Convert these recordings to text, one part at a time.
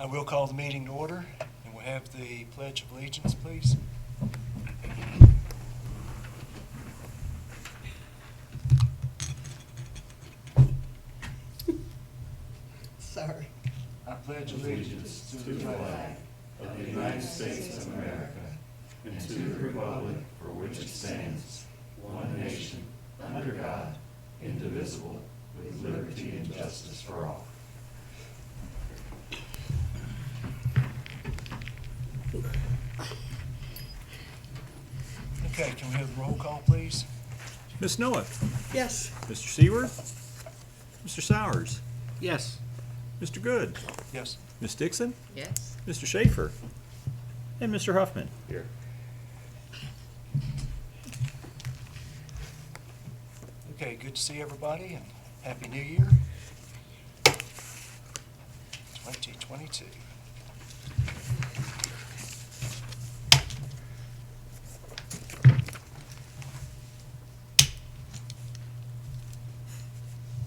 I will call the meeting to order, and we'll have the Pledge of Allegiance, please. Sorry. I pledge allegiance to the flag of the United States of America and to the republic for which it stands, one nation, under God, indivisible, with liberty and justice for all. Okay, can we have the roll call, please? Ms. Noack, Yes. Mr. Seaworth, Mr. Sowers, Yes. Mr. Good, Yes. Ms. Dixon, Yes. Mr. Schaefer, and Mr. Huffman. Here. Okay, good to see everybody, and Happy New Year. 2022.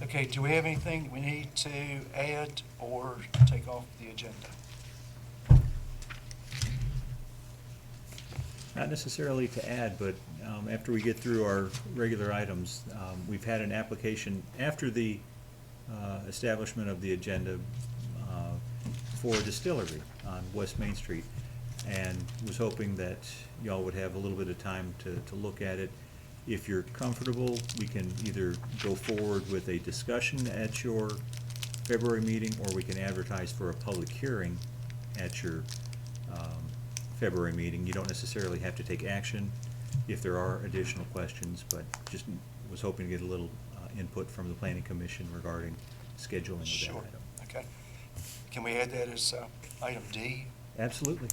Okay, do we have anything we need to add or take off the agenda? Not necessarily to add, but after we get through our regular items, we've had an application after the establishment of the agenda for a distillery on West Main Street, and was hoping that y'all would have a little bit of time to look at it. If you're comfortable, we can either go forward with a discussion at your February meeting, or we can advertise for a public hearing at your February meeting. You don't necessarily have to take action if there are additional questions, but just was hoping to get a little input from the Planning Commission regarding scheduling of that Sure. item. Okay. Can we add that as item D, Absolutely.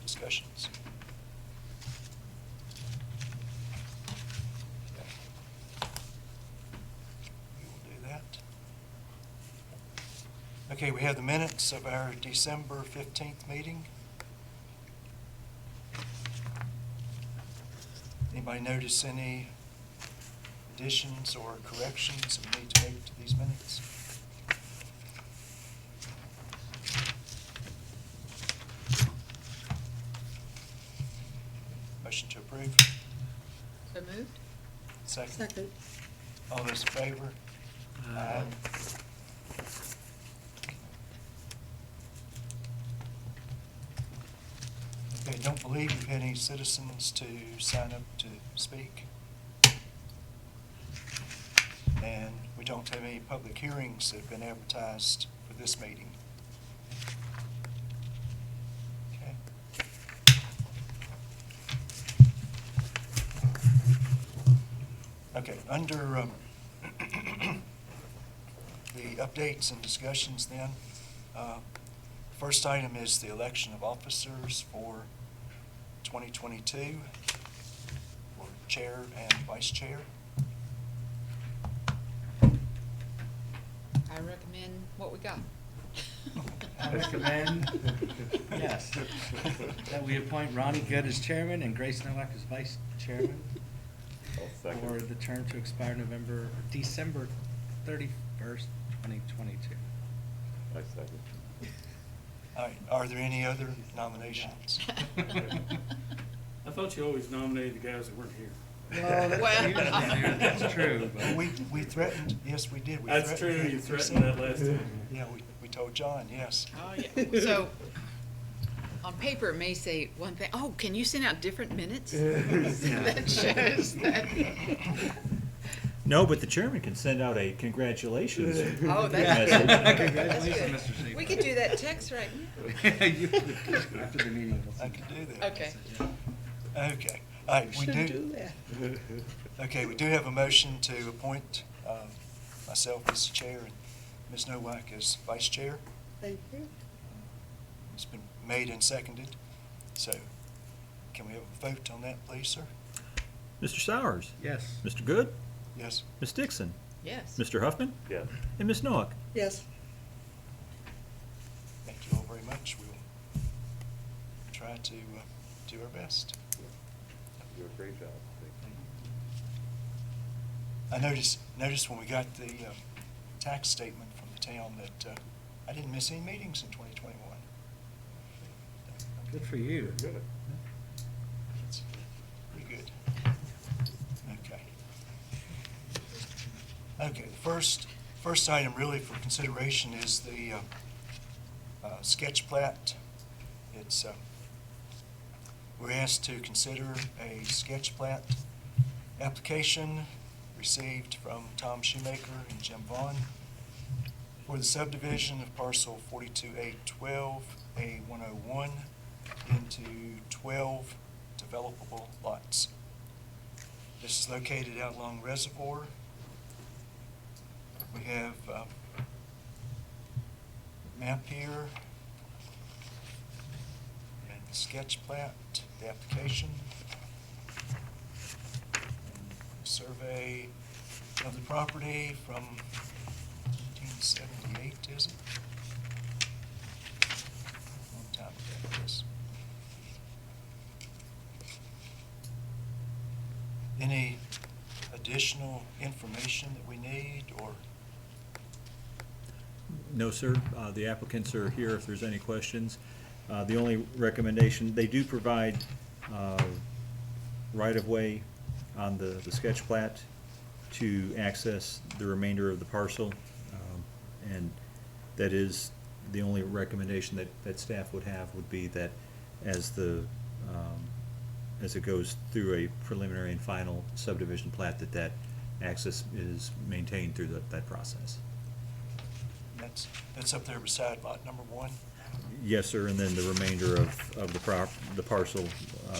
discussions? Okay. We will do that. Okay, we have the minutes of our December 15th meeting. Anybody notice any additions or corrections we need to make to these minutes? Motion to approve. So moved? Second. Second. All those in favor? Aye. Okay, don't believe we've had any citizens to sign up to speak. And we don't have any public hearings that have been advertised for this meeting. Okay. Okay, under the updates and discussions then, first item is the election of officers for 2022, for chair and vice chair. I recommend what we got. I recommend, yes, that we appoint Ronnie Good as chairman and Grace Nowak as vice chairman for the term to expire December 31st, 2022. I second. All right, are there any other nominations? I thought you always nominated the guys that weren't here. That's true, but. We threatened, yes, we did. We That's true, threatened you to threatened that proceed. last time. Yeah, we told John, yes. Oh, yeah. So, on paper, it may say one thing, oh, can you send out different minutes? That shows that. No, but the chairman can send out a congratulations. Oh, Yes. that's good. Congratulations, That's good. Mr. Seaver. We could do that text right now. After the meeting. we'll I see. can do that. Okay. Okay, all right, we Should do. that. Okay, we do have a motion to appoint myself as chair and Ms. Nowak as vice chair. Thank you. It's been made and seconded, so can we have a vote on that, please, sir? Mr. Sowers, Yes. Mr. Good, Yes. Ms. Dixon, Yes. Mr. Huffman, Yes. and Ms. Noack. Yes. Thank you all very much. We'll try to do our best. You do a great job. I noticed when we got the tax statement from the town that I didn't miss any meetings in 2021. Good for you. Good. It's pretty good. Okay. Okay, the first item really for consideration is the sketch plat. It's, we're asked to consider a sketch plat application received from Tom Shoemaker and Jim Vaughn for the subdivision of parcel 42A12A101 into 12 developable lots. This is located out along Reservoir. We have map here and the sketch plat, the application, and survey of the property from 1978, is it? Long time ago, yes. Any additional information that we need, or? No, sir. The applicants are here if there's any questions. The only recommendation, they do provide right-of-way on the sketch plat to access the remainder of the parcel. And that is the only recommendation that staff would have, would be that as it goes through a preliminary and final subdivision plat, that access is maintained through that process. That's up there beside lot number 1? Yes, sir, and then the remainder of the parcel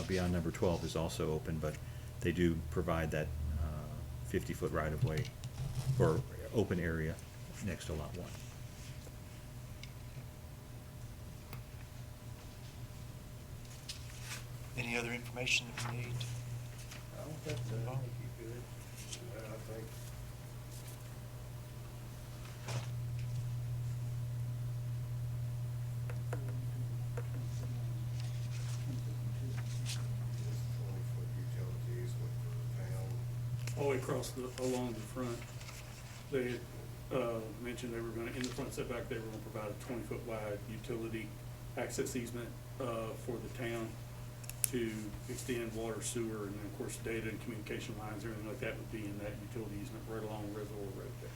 beyond number 12 is also open, but they do provide that 50-foot right-of-way or open area next to lot 1. Any other information that we need? I don't think so. I think you're good. I think. Utilities with the town. All the way across along the front, they had mentioned they were gonna, in the front setback, they were gonna provide a 20-foot wide utility access easement for the town to extend water, sewer, and then, of course, data and communication lines, everything like that would be in that utility easement right along Reservoir Road there.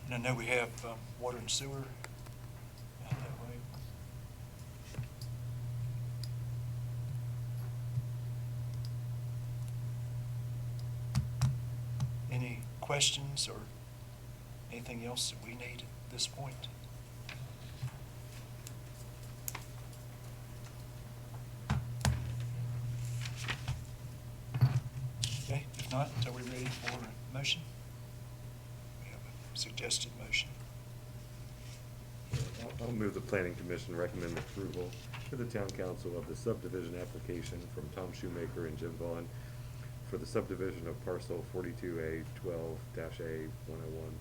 And I know we have water and sewer out that way. Any questions or anything else that we need at this point? Okay, if not, are we ready for a motion? We have a suggested motion. I'll move the planning commission recommend approval to the town council of the subdivision application from Tom Shoemaker and Jim Vaughn for the subdivision of parcel 42A12-A101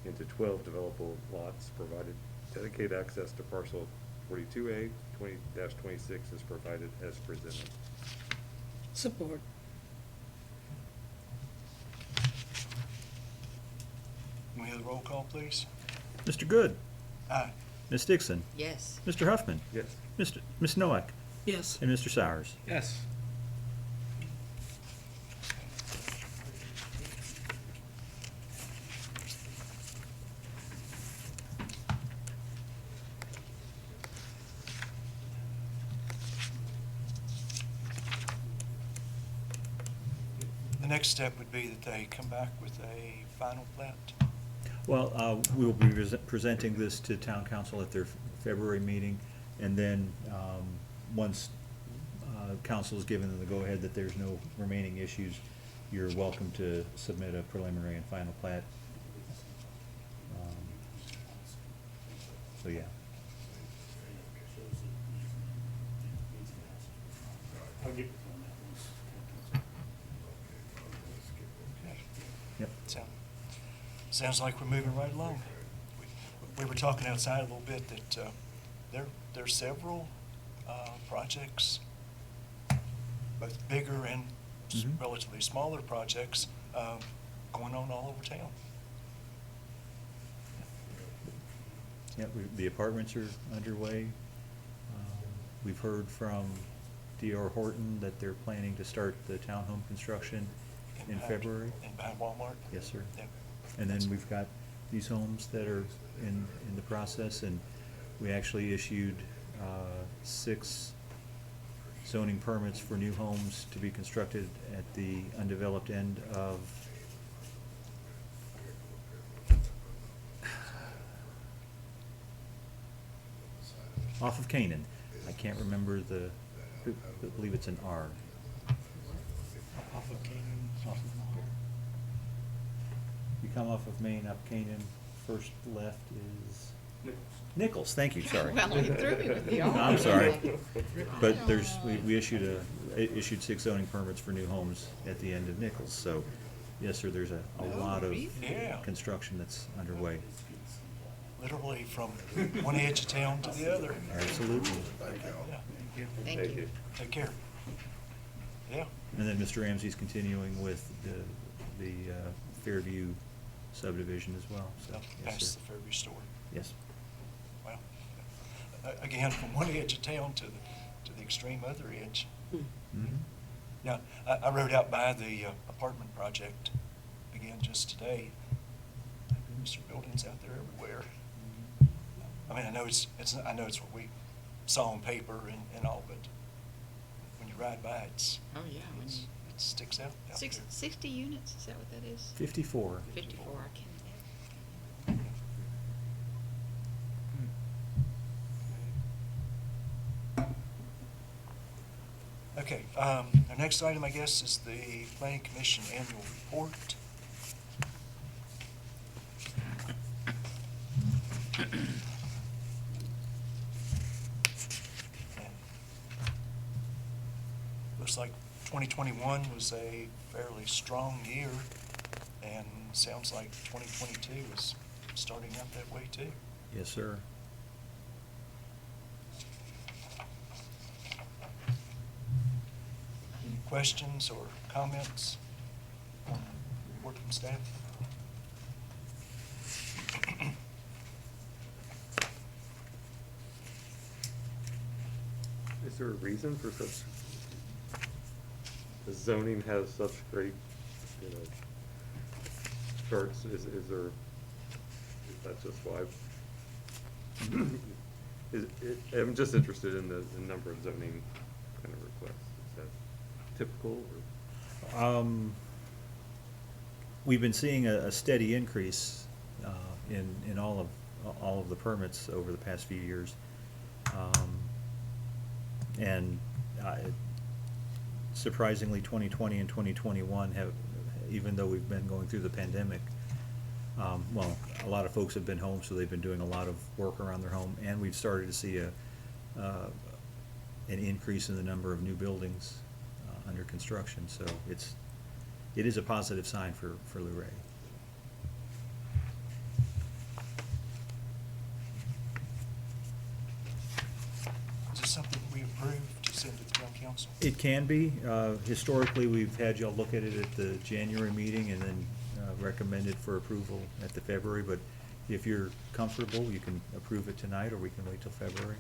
into 12 developable lots, provided dedicated access to parcel 42A 20-26 is provided as presented. Support. Can we have the roll call, please? Mr. Good? Aye. Ms. Dixon? Yes. Mr. Huffman? Yes. Ms. Noack? Yes. And Mr. Sowers? Yes. The next step would be that they come back with a final plat. Well, we will be presenting this to town council at their February meeting, and then, once council is given the go-ahead that there's no remaining issues, you're welcome to submit a preliminary and final plat. So, yeah. I'll get on that one. Okay. Yep. Sounds like we're moving right along. we were talking outside a little bit that there's several projects, both bigger and Mhm. relatively smaller projects, going on all over town. Yeah, the apartments are underway. We've heard from D.R. Horton that they're planning to start the townhome construction in behind- February. And behind Walmart. Yes, sir. Yeah. And then we've got these homes that are in the process, and we actually issued 6 zoning permits for new homes to be constructed at the undeveloped end of off of Canaan. I can't remember I believe it's an R. Off of Canaan, off of Mar. You come off of Main up Canaan, first left is Nichols. Nichols, thank you, sorry. Well, you threw me with the No, R. I'm sorry. But we issued issued 6 zoning permits for new homes at the end of Nichols, so, yes, sir, there's a lot of Yeah. construction that's underway. Literally from one edge of town to the other. Absolutely. Yeah. Thank you. Take care. Yeah. And then Mr. Ramsey's continuing with the Fairview subdivision as well, so, yes, Past sir. the Fairview store. Yes. Wow. Again, from one edge of town to the extreme other edge. Mhm. Now, I rode out by the apartment project again just today. There are buildings out there everywhere. I mean, I know it's what we saw on paper and all, but when you ride by, Oh, yeah. When it you- sticks out there. 60 units, is that what that is? 54. 54, I can't. Okay, our next item, I guess, is the Planning Commission annual report. And looks like 2021 was a fairly strong year, and sounds like 2022 is starting out that way too. Yes, sir. Any questions or comments on the report from staff? Is there a reason for such, the zoning has such great, charts, is that just why? I'm just interested in the number of zoning kind of requests, is that typical or? We've been seeing a steady increase in all of the permits over the past few years. And surprisingly, 2020 and 2021 have, even though we've been going through the pandemic, well, a lot of folks have been home, so they've been doing a lot of work around their home, and we've started to see an increase in the number of new buildings under construction. So it is a positive sign for Luray. Is this something we approve to send to the town council? It can be. Historically, we've had y'all look at it at the January meeting and then recommend it for approval at the February, but if you're comfortable, you can approve it tonight, or we can wait till February.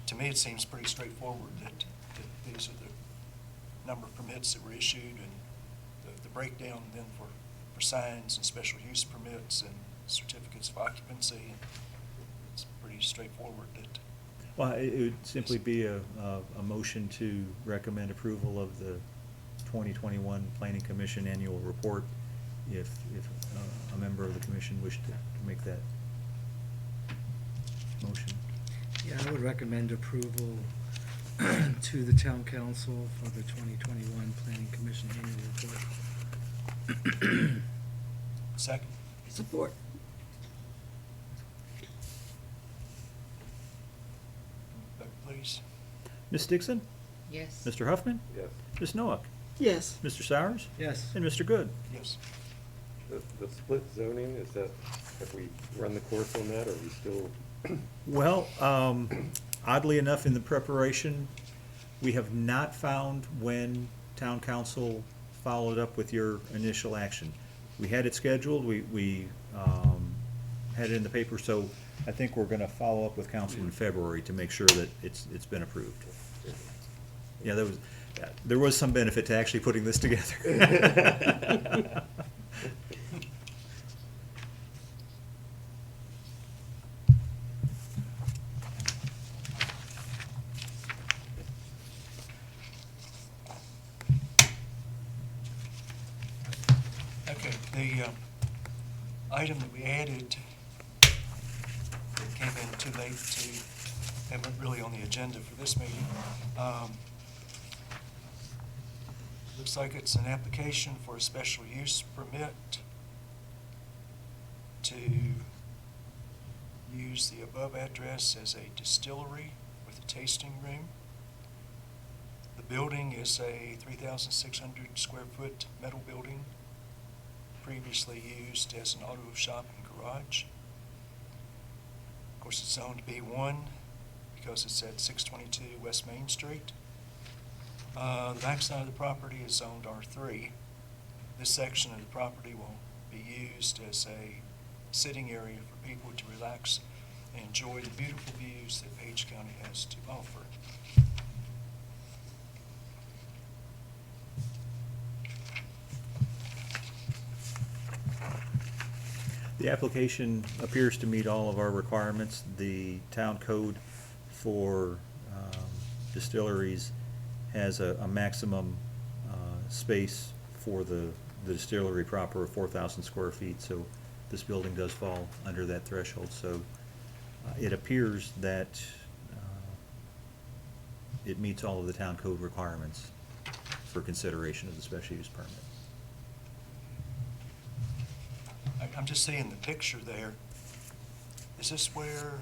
To me, it seems pretty straightforward that these are the number of permits that were issued and the breakdown then for signs and special use permits and certificates of occupancy. And it's pretty straightforward that. Well, it would simply be a motion to recommend approval of the 2021 Planning Commission annual report if a member of the commission wished to make that motion. Yeah, I would recommend approval to the town council for the 2021 Planning Commission annual report. Second. Support. Vote, please. Ms. Dixon? Yes. Mr. Huffman? Yes. Ms. Noack? Yes. Mr. Sowers? Yes. And Mr. Good? Yes. The split zoning, is that, have we run the course on that, or are we still? Well, oddly enough, in the preparation, we have not found when town council followed up with your initial action. We had it scheduled, we had it in the paper, so I think we're gonna follow up with council in February to make sure that it's been approved. Yeah, there was some benefit to actually putting this together. Okay, the item that we added that came in too late to have it really on the agenda for this meeting. Looks like it's an application for a special use permit to use the above address as a distillery with a tasting room. The building is a 3,600 square foot metal building, previously used as an auto shop and garage. Of course, it's zoned B1 because it's at 622 West Main Street. The backside of the property is zoned R3. This section of the property will be used as a sitting area for people to relax and enjoy the beautiful views that Page County has to offer. The application appears to meet all of our requirements. The town code for distilleries has a maximum space for the distillery proper of 4,000 square feet, so this building does fall under that threshold. So it appears that it meets all of the town code requirements for consideration of the special use permit. I'm just seeing the picture there. Is this where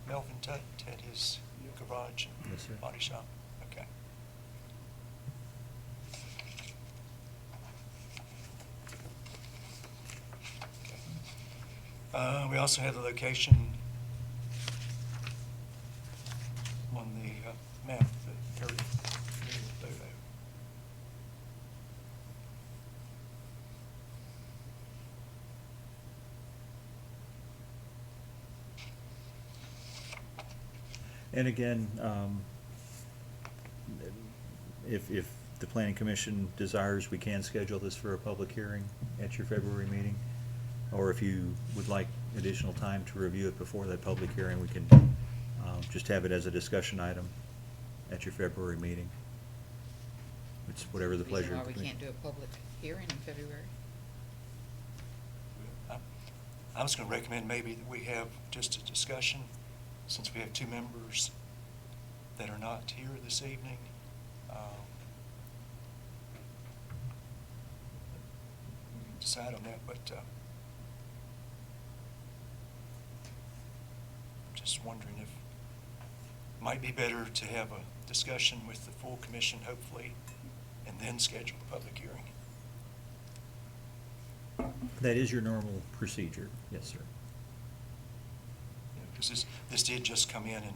Melvin Tutt had his garage and Yes, sir. body shop? Okay. Okay. We also have the location on the map, the area photo. And again, if the planning commission desires, we can schedule this for a public hearing at your February meeting. Or if you would like additional time to review it before that public hearing, we can just have it as a discussion item at your February meeting. It's whatever the pleasure Reason of why the we committee. can't do a public hearing in February? I was going to recommend maybe that we have just a discussion, since we have two members that are not here this evening. We can decide on that, but I'm just wondering if it might be better to have a discussion with the full commission, hopefully, and then schedule the public hearing. That is your normal procedure, yes, sir. Because this did just come in and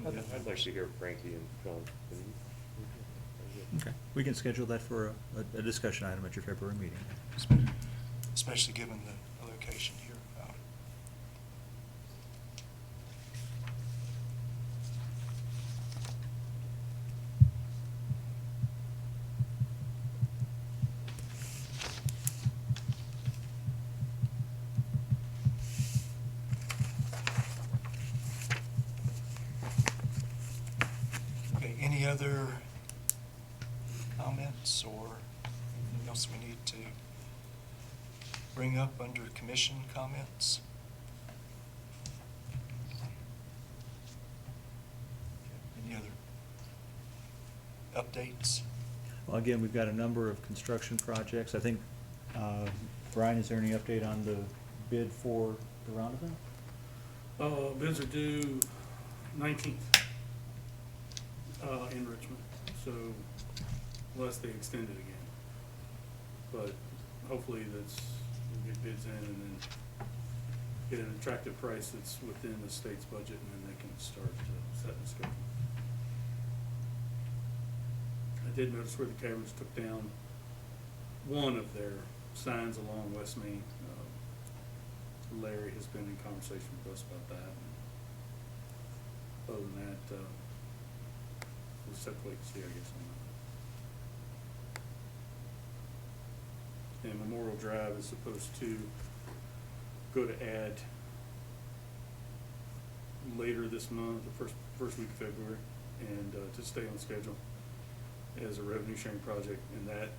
I'd like to hear Frankie and John. Okay, we can schedule that for a discussion item at your February meeting. especially given the location here. Okay, any other comments or anything else we need to bring up under commission comments? Any other updates? Well, again, we've got a number of construction projects. I think Brian, is there any update on the bid for the roundabout? Bids are due 19th, in Richmond, so unless they extend it again. But hopefully we'll get bids in and then get an attractive price that's within the state's budget, and then they can start setting the schedule. I did notice where the cameras took down one of their signs along West Main. Larry has been in conversation with us about that. Other than that, we'll just have to wait and see, I guess, on that. And Memorial Drive is supposed to go to add later this month, the first week of February, and to stay on schedule as a revenue sharing project. And that,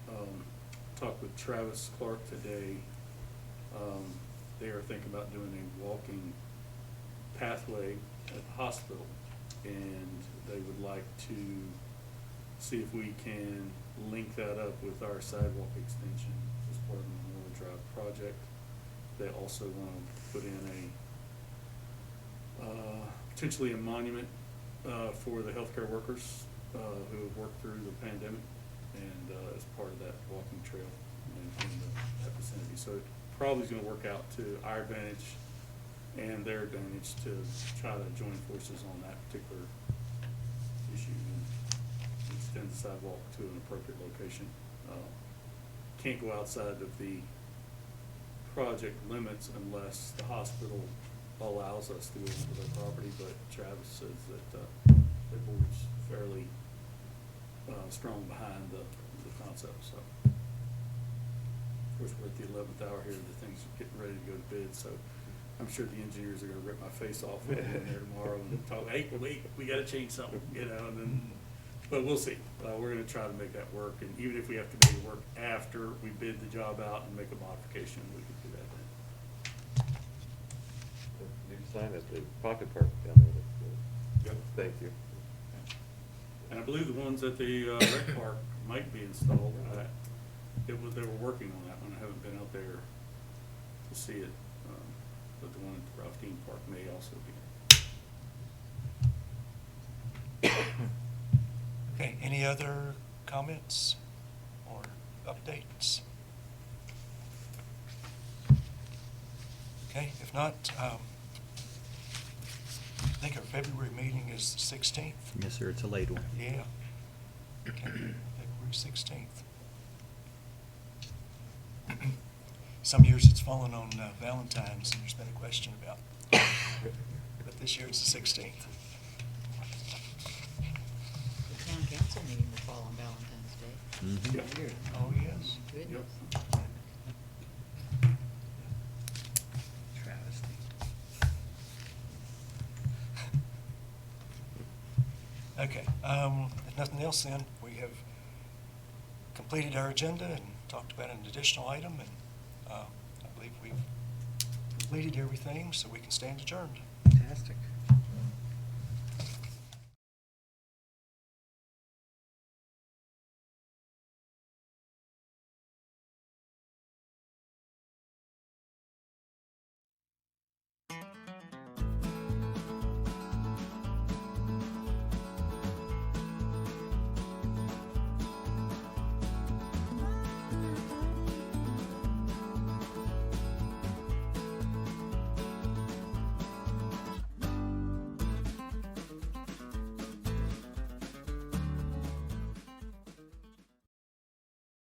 talked with Travis Clark today. They are thinking about doing a walking pathway at the hospital, and they would like to see if we can link that up with our sidewalk extension as part of the Memorial Drive project. They also want to put in potentially a monument for the healthcare workers who have worked through the pandemic, and as part of that walking trail in that vicinity. So it probably is going to work out to our advantage and their advantage to try to join forces on that particular issue and extend the sidewalk to an appropriate location. Can't go outside of the project limits unless the hospital allows us to go into their property, but Travis says that the board's fairly strong behind the concept. So, of course, we're at the 11th hour here. The thing's getting ready to go to bid, so I'm sure the engineers are going to rip my face off when I'm in there tomorrow and talk, hey, wait, we got to change something, and then, but we'll see. We're going to try to make that work, and even if we have to make it work after we bid the job out and make a modification, we can do that then. New sign at the pocket park down there. That's good. Yep. Thank you. And I believe the ones at the rec park might be installed. They were working on that one. I haven't been out there to see it, but the one at the Ralph Dean Park may also be. Okay, any other comments or updates? Okay, if not, I think our February meeting is the 16th. Yes, sir, it's a late one. Yeah. Okay, February 16th. Some years it's fallen on Valentine's, and there's been a question about, but this year it's the 16th. The town council meeting will fall on Valentine's Day. Mhm. Yeah. Weird. Oh, yes. Goodness. Travesty. Okay, if nothing else then, we have completed our agenda and talked about an additional item, and I believe we've completed everything, so we can stand adjourned. Fantastic.